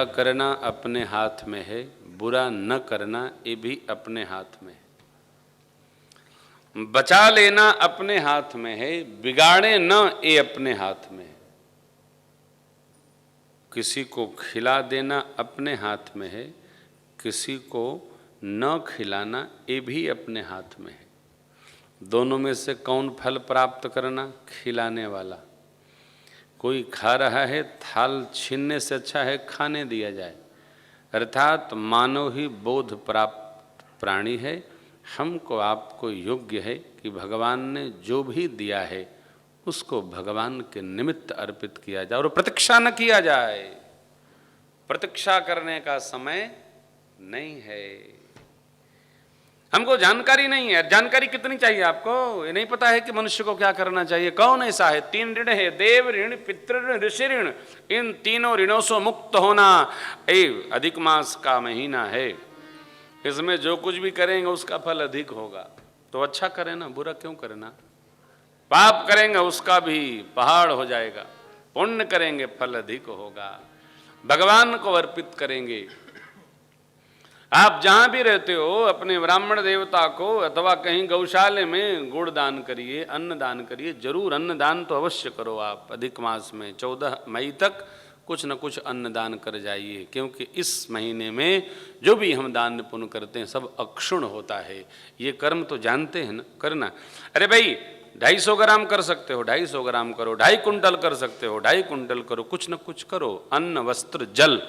अच्छा करना अपने हाथ में है, बुरा न करना ये भी अपने हाथ में है। बचा लेना अपने हाथ में है, बिगाड़े न ये अपने हाथ में है। किसी को खिला देना अपने हाथ में है, किसी को न खिलाना ये भी अपने हाथ में है। दोनों में से कौन फल प्राप्त करना? खिलाने वाला। कोई खा रहा है, थाल छीनने से अच्छा है खाने दिया जाए। अर्थात मानव ही बोध प्राप्त प्राणी है। हमको आपको योग्य है कि भगवान ने जो भी दिया है उसको भगवान के निमित्त अर्पित किया जाए और प्रतीक्षा न किया जाए। प्रतीक्षा करने का समय नहीं है। हमको जानकारी नहीं है। जानकारी कितनी चाहिए आपको? ये नहीं पता है कि मनुष्य को क्या करना चाहिए। कौन ऐसा है? 3 ऋण है, देव ऋण, पितृ ऋण, ऋषि ऋण। इन तीनों ऋणों से मुक्त होना ये अधिक मास का महीना है। इसमें जो कुछ भी करेंगे उसका फल अधिक होगा। तो अच्छा करें ना, बुरा क्यों करना? पाप करेंगे उसका भी पहाड़ हो जाएगा, पुण्य करेंगे फल अधिक होगा। भगवान को अर्पित करेंगे। आप जहां भी रहते हो अपने ब्राह्मण देवता को अथवा कहीं गौशाले में गुड़ दान करिए, अन्न दान करिए। जरूर अन्न दान तो अवश्य करो आप। अधिक मास में 14 मई तक कुछ न कुछ अन्न दान कर जाइए, क्योंकि इस महीने में जो भी हम दान पुण्य करते हैं सब अक्षुण होता है। ये कर्म तो जानते हैं ना करना। अरे भाई 250 ग्राम कर सकते हो 250 ग्राम करो, 2.5 कुंटल कर सकते हो 2.5 कुंटल करो। कुछ न कुछ करो। अन्न, वस्त्र, जल,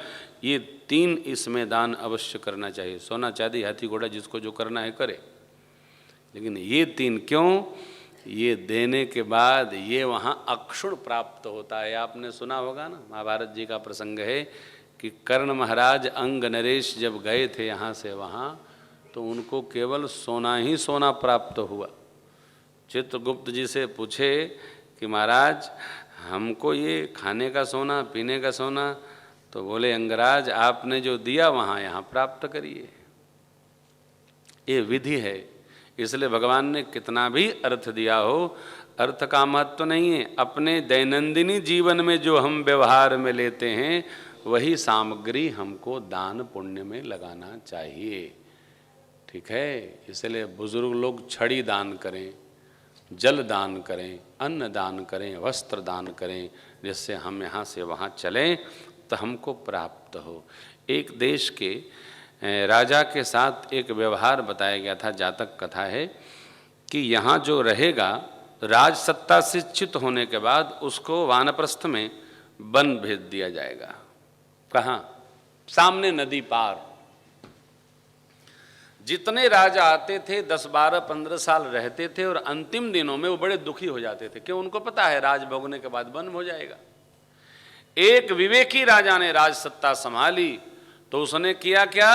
ये 3 इसमें दान अवश्य करना चाहिए। सोना चांदी हाथी घोड़ा जिसको जो करना है करे, लेकिन ये 3 क्यों? ये देने के बाद ये वहाँ अक्षुण प्राप्त होता है। आपने सुना होगा ना, महाभारत जी का प्रसंग है कि कर्ण महाराज अंग नरेश जब गए थे यहाँ से वहाँ, तो उनको केवल सोना ही सोना प्राप्त हुआ। चित्रगुप्त जी से पूछे कि महाराज हमको ये खाने का सोना, पीने का सोना, तो बोले अंगराज आपने जो दिया वहाँ यहाँ प्राप्त करिए। ये विधि है। इसलिए भगवान ने कितना भी अर्थ दिया हो, अर्थ का महत्व नहीं है। अपने दैनंदिनी जीवन में जो हम व्यवहार में लेते हैं वही सामग्री हमको दान पुण्य में लगाना चाहिए। ठीक है? इसलिए बुजुर्ग लोग छड़ी दान करें, जल दान करें, अन्न दान करें, वस्त्र दान करें, जिससे हम यहाँ से वहाँ चलें तो हमको प्राप्त हो। एक देश के राजा के साथ एक व्यवहार बताया गया था। जातक कथा है कि यहाँ जो रहेगा राज सत्ता से च्युत होने के बाद उसको वानप्रस्थ में वन भेज दिया जाएगा। कहाँ? सामने नदी पार। जितने राजा आते थे 10, 12, 15 साल रहते थे और अंतिम दिनों में वो बड़े दुखी हो जाते थे, क्यों? उनको पता है राज भोगने के बाद वन हो जाएगा। एक विवेकी राजा ने राज सत्ता संभाली तो उसने किया क्या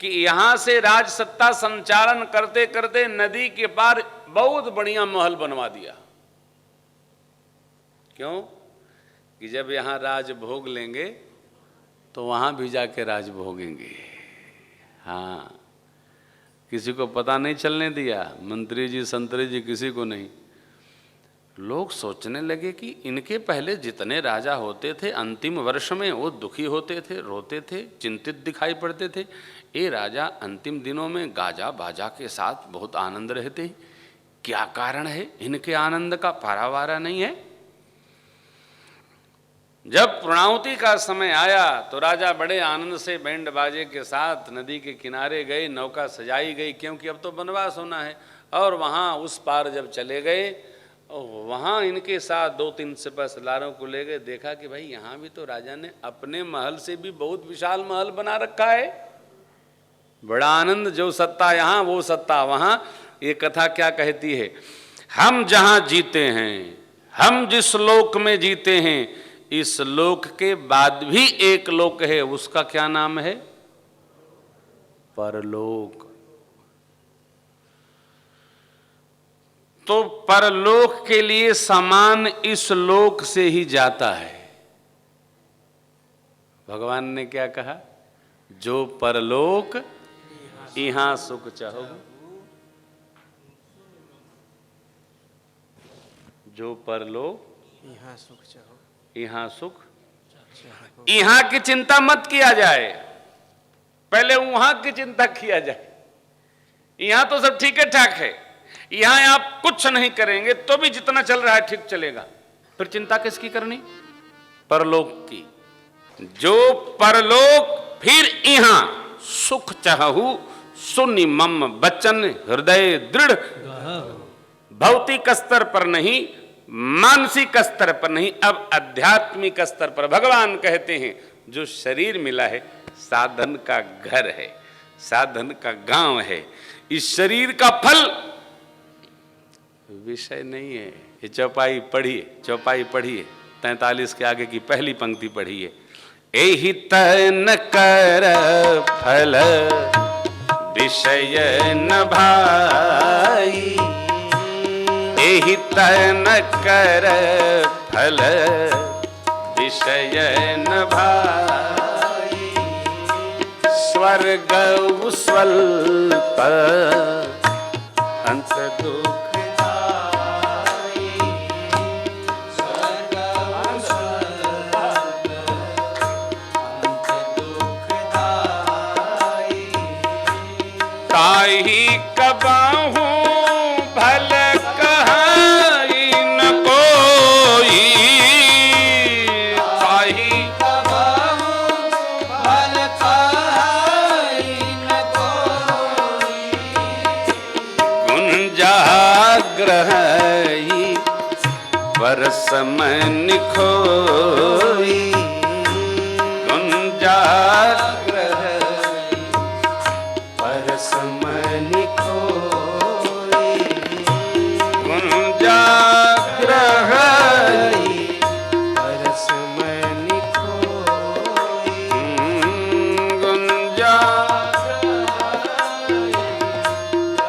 कि यहां से राज सत्ता संचालन करते करते नदी के पार बहुत बढ़िया महल बनवा दिया। क्यों? कि जब यहां राज भोग लेंगे तो वहां भी जाके राज भोगेंगे। हाँ, किसी को पता नहीं चलने दिया, मंत्री जी संतरी जी किसी को नहीं। लोग सोचने लगे कि इनके पहले जितने राजा होते थे अंतिम वर्ष में वो दुखी होते थे, रोते थे, चिंतित दिखाई पड़ते थे। ये राजा अंतिम दिनों में गाजा बाजा के साथ बहुत आनंद रहते हैं। क्या कारण है? इनके आनंद का पारावारा नहीं है। जब पूर्णाहुति का समय आया तो राजा बड़े आनंद से बैंड बाजे के साथ नदी के किनारे गए, नौका सजाई गई, क्योंकि अब तो वनवास होना है। और वहाँ उस पार जब चले गए, वहाँ इनके साथ 2-3 सिपह सलारों को ले गए। देखा कि भाई यहाँ भी तो राजा ने अपने महल से भी बहुत विशाल महल बना रखा है। बड़ा आनंद, जो सत्ता यहाँ वो सत्ता वहाँ। ये कथा क्या कहती है? हम जहाँ जीते हैं, हम जिस लोक में जीते हैं, इस लोक के बाद भी एक लोक है। उसका क्या नाम है? परलोक। तो परलोक के लिए सामान इस लोक से ही जाता है। भगवान ने क्या कहा? जो परलोक यहाँ सुख चाहो, जो परलोक यहाँ सुख चाहो, यहाँ सुख यहां की चिंता मत किया जाए, पहले वहां की चिंता किया जाए। यहां तो सब ठीक है ठाक है, यहां आप कुछ नहीं करेंगे तो भी जितना चल रहा है ठीक चलेगा, फिर चिंता किसकी करनी? परलोक की। जो परलोक फिर यहां सुख चाहू सुनि मम बचन हृदय दृढ़, भौतिक स्तर पर नहीं, मानसिक स्तर पर नहीं, अब आध्यात्मिक स्तर पर। भगवान कहते हैं जो शरीर मिला है साधन का घर है, साधन का गांव है। इस शरीर का फल विषय नहीं है। ये चौपाई पढ़िए, चौपाई पढ़िए, 43 के आगे की पहली पंक्ति पढ़िए। एहि तन कर फल विषय न भाई, एहि तन कर फल विषय न भाई, स्वर्ग स्वल्प अंत दुख ताही कबाहू भल कहाई न कोई, ताही कबाहू भल कहाई न कोई, गुंजाग्रह परस मन खोई, गुंजाग्रह परस मन खोई, गुंजाग्रह परस मन खोई, गुंजाग्रह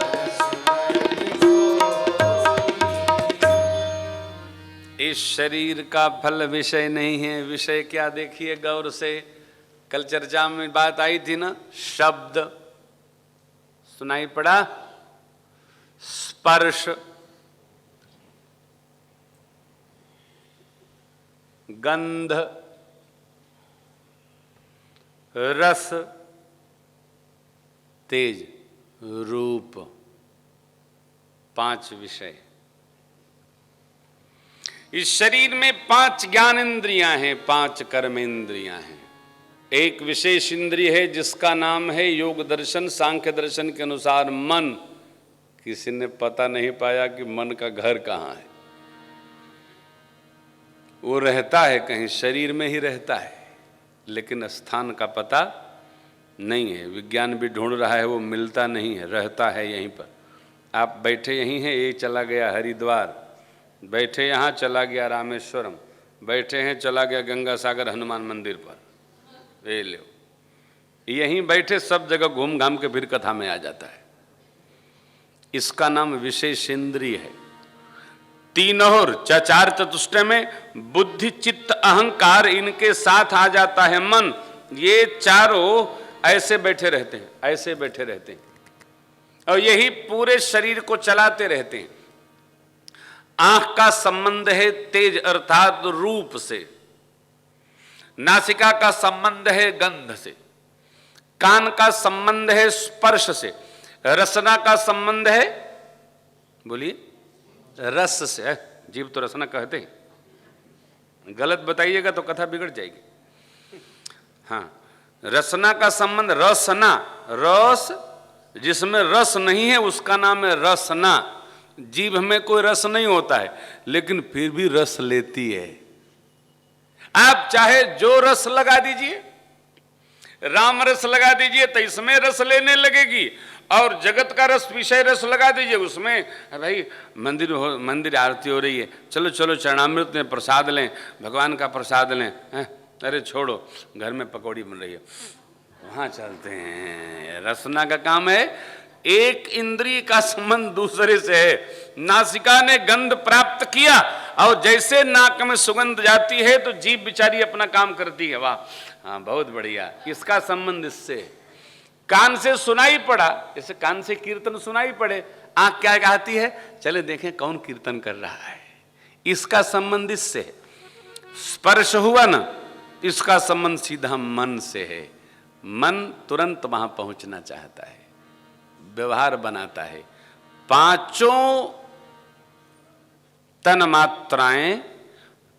परस मन खोई। इस शरीर का फल विषय नहीं है। विषय क्या? देखिए गौर से, कल चर्चा में बात आई थी ना, शब्द सुनाई पड़ा, स्पर्श, गंध, रस, तेज, रूप, 5 विषय। इस शरीर में 5 ज्ञान इंद्रियां हैं, 5 कर्म इंद्रियां हैं। एक विशेष इंद्रिय है जिसका नाम है योग दर्शन, सांख्य दर्शन के अनुसार मन। किसी ने पता नहीं पाया कि मन का घर कहाँ है। वो रहता है कहीं, शरीर में ही रहता है, लेकिन स्थान का पता नहीं है। विज्ञान भी ढूंढ रहा है, वो मिलता नहीं है, रहता है यहीं पर। आप बैठे यहीं हैं, ये चला गया हरिद्वार, बैठे यहाँ चला गया रामेश्वरम, बैठे हैं चला गया गंगा सागर हनुमान मंदिर पर, ले लो। यहीं बैठे सब जगह घूम घाम के फिर कथा में आ जाता है। इसका नाम विशेष इंद्रिय है। तीनों और चार चतुष्टय में बुद्धि चित्त अहंकार इनके साथ आ जाता है मन। ये चारों ऐसे बैठे रहते हैं, ऐसे बैठे रहते हैं और यही पूरे शरीर को चलाते रहते हैं। आंख का संबंध है तेज अर्थात रूप से, नासिका का संबंध है गंध से, कान का संबंध है स्पर्श से, रसना का संबंध है, बोलिए, रस से। जीव तो रसना कहते हैं, गलत बताइएगा तो कथा बिगड़ जाएगी। हाँ, रसना का संबंध, रसना, रस जिसमें रस नहीं है उसका नाम है रसना। जीभ में कोई रस नहीं होता है लेकिन फिर भी रस लेती है। आप चाहे जो रस लगा दीजिए, राम रस लगा दीजिए तो इसमें रस लेने लगेगी, और जगत का रस विषय रस लगा दीजिए उसमें, भाई मंदिर आरती हो रही है, चलो चलो चरणामृत में प्रसाद लें, भगवान का प्रसाद लें। अरे छोड़ो, घर में पकौड़ी बन रही है, वहाँ चलते हैं। रसना का काम है, एक इंद्रिय का संबंध दूसरे से है। नासिका ने गंध प्राप्त किया और जैसे नाक में सुगंध जाती है तो जीभ बेचारी अपना काम करती है। वाह, हाँ बहुत बढ़िया, इसका संबंध इससे। कान से सुनाई पड़ा, जैसे कान से कीर्तन सुनाई पड़े, आंख क्या कहती है, चले देखें कौन कीर्तन कर रहा है, इसका संबंध इससे। स्पर्श हुआ ना, इसका संबंध सीधा मन से है। मन तुरंत वहां पहुंचना चाहता है, व्यवहार बनाता है। पांचों तन मात्राएं,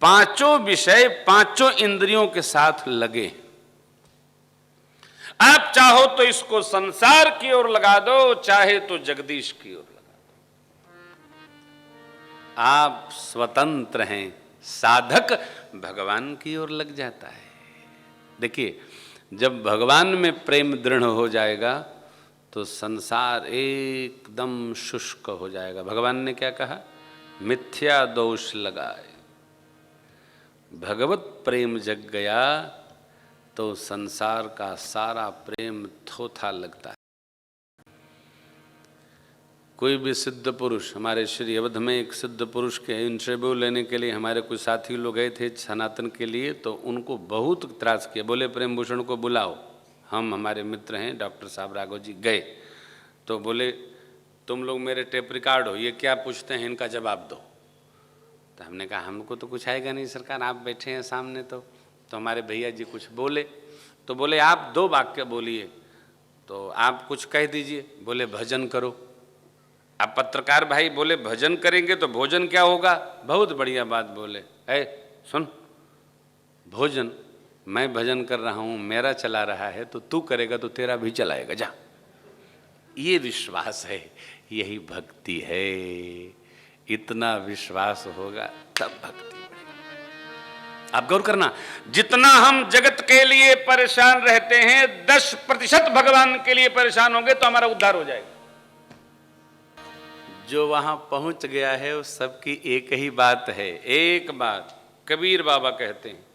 पांचों विषय पांचों इंद्रियों के साथ लगे। आप चाहो तो इसको संसार की ओर लगा दो, चाहे तो जगदीश की ओर लगा दो। आप स्वतंत्र हैं, साधक भगवान की ओर लग जाता है। देखिए, जब भगवान में प्रेम दृढ़ हो जाएगा तो संसार एकदम शुष्क हो जाएगा। भगवान ने क्या कहा? मिथ्या दोष लगाए। भगवत प्रेम जग गया तो संसार का सारा प्रेम थोथा लगता है। कोई भी सिद्ध पुरुष, हमारे श्री अवध में एक सिद्ध पुरुष के इंटरव्यू लेने के लिए हमारे कुछ साथी लोग गए थे सनातन के लिए, तो उनको बहुत त्रास किया। बोले प्रेम भूषण को बुलाओ, हम हमारे मित्र हैं डॉक्टर साहब राघव जी। गए तो बोले तुम लोग मेरे टेप रिकॉर्ड हो, ये क्या पूछते हैं इनका जवाब दो। तो हमने कहा हमको तो कुछ आएगा नहीं सरकार, आप बैठे हैं सामने। तो हमारे भैया जी कुछ बोले, तो बोले आप 2 वाक्य बोलिए, तो आप कुछ कह दीजिए। बोले भजन करो। आप पत्रकार भाई बोले भजन करेंगे तो भोजन क्या होगा? बहुत बढ़िया बात बोले। सुन, भोजन मैं भजन कर रहा हूं, मेरा चला रहा है, तो तू करेगा तो तेरा भी चलाएगा, जा। ये विश्वास है, यही भक्ति है। इतना विश्वास होगा तब भक्ति बढ़ेगी। आप गौर करना, जितना हम जगत के लिए परेशान रहते हैं, 10% भगवान के लिए परेशान होंगे तो हमारा उद्धार हो जाएगा। जो वहां पहुंच गया है वो सबकी एक ही बात है, एक बात। कबीर बाबा कहते हैं,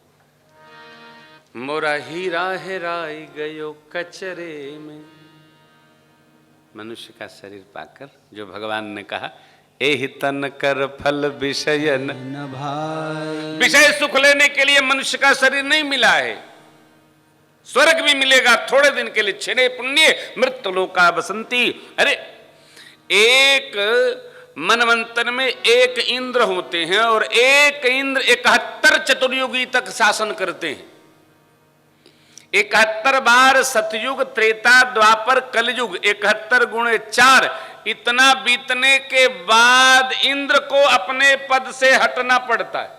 मोरा हीरा हेराई गयो कचरे में। मनुष्य का शरीर पाकर जो भगवान ने कहा, एहि तन कर फल विषय न भाई। विषय सुख लेने के लिए मनुष्य का शरीर नहीं मिला है। स्वर्ग भी मिलेगा थोड़े दिन के लिए, क्षणे पुण्य मृत्यु लोका बसंती। अरे एक मनवंतर में एक इंद्र होते हैं और एक इंद्र 71 चतुर्युगी तक शासन करते हैं। 71 बार सतयुग, त्रेता, द्वापर, कलयुग, 71 गुणे 4। इतना बीतने के बाद इंद्र को अपने पद से हटना पड़ता है।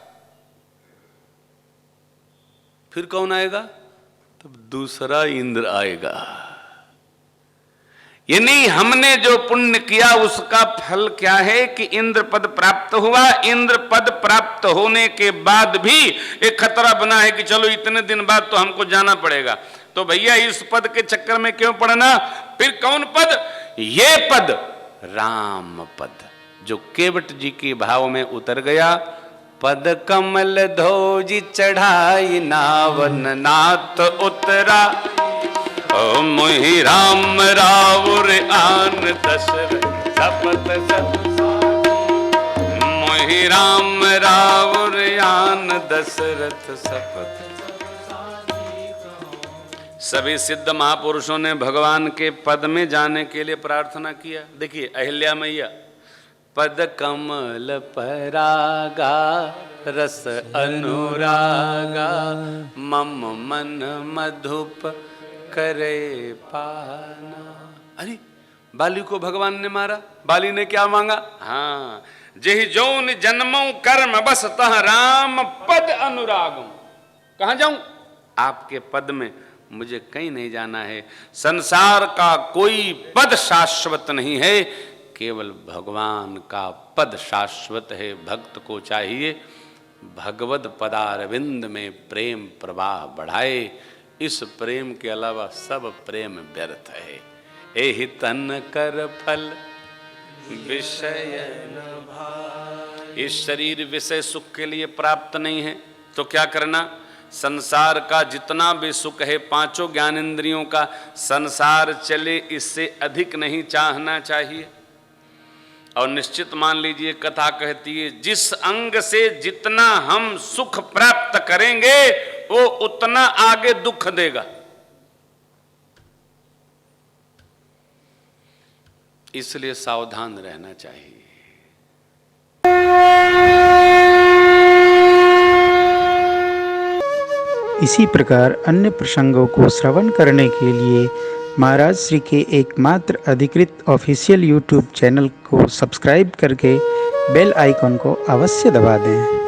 फिर कौन आएगा? तब दूसरा इंद्र आएगा। यानी हमने जो पुण्य किया उसका फल क्या है कि इंद्र पद प्राप्त हुआ। इंद्र पद प्राप्त होने के बाद भी एक खतरा बना है कि चलो इतने दिन बाद तो हमको जाना पड़ेगा, तो भैया इस पद के चक्कर में क्यों पड़ना? फिर कौन पद? ये पद राम पद, जो केवट जी के भाव में उतर गया। पद कमल धोजी चढ़ाई, नावन नाथ उतरा। ओ मोहि राम रावुर आन दशरथ सपत मोहि राम रावुर आन दशरथ सपत। सभी सिद्ध महापुरुषों ने भगवान के पद में जाने के लिए प्रार्थना किया। देखिए अहिल्या मैया, पद कमल परागा रस अनुरागा, मम मन मधुप करे पाना। अरे बाली को भगवान ने मारा, बाली ने क्या मांगा? हाँ, जेहि जौन जन्मों कर्म बस तह राम पद अनुरागम। कहां जाऊं? आपके पद में, मुझे कहीं नहीं जाना है। संसार का कोई पद शाश्वत नहीं है, केवल भगवान का पद शाश्वत है। भक्त को चाहिए भगवद पदारविंद में प्रेम प्रवाह बढ़ाए। इस प्रेम के अलावा सब प्रेम व्यर्थ है। एहि तन कर फल विषय न भाई। इस शरीर विषय सुख के लिए प्राप्त नहीं है तो क्या करना? संसार का जितना भी सुख है, 5 ज्ञानेंद्रियों का, संसार चले इससे अधिक नहीं चाहना चाहिए। और निश्चित मान लीजिए, कथा कहती है जिस अंग से जितना हम सुख प्राप्त करेंगे वो उतना आगे दुख देगा। इसलिए सावधान रहना चाहिए। इसी प्रकार अन्य प्रसंगों को श्रवण करने के लिए महाराज श्री के एकमात्र अधिकृत ऑफिशियल यूट्यूब चैनल को सब्सक्राइब करके बेल आइकन को अवश्य दबा दें।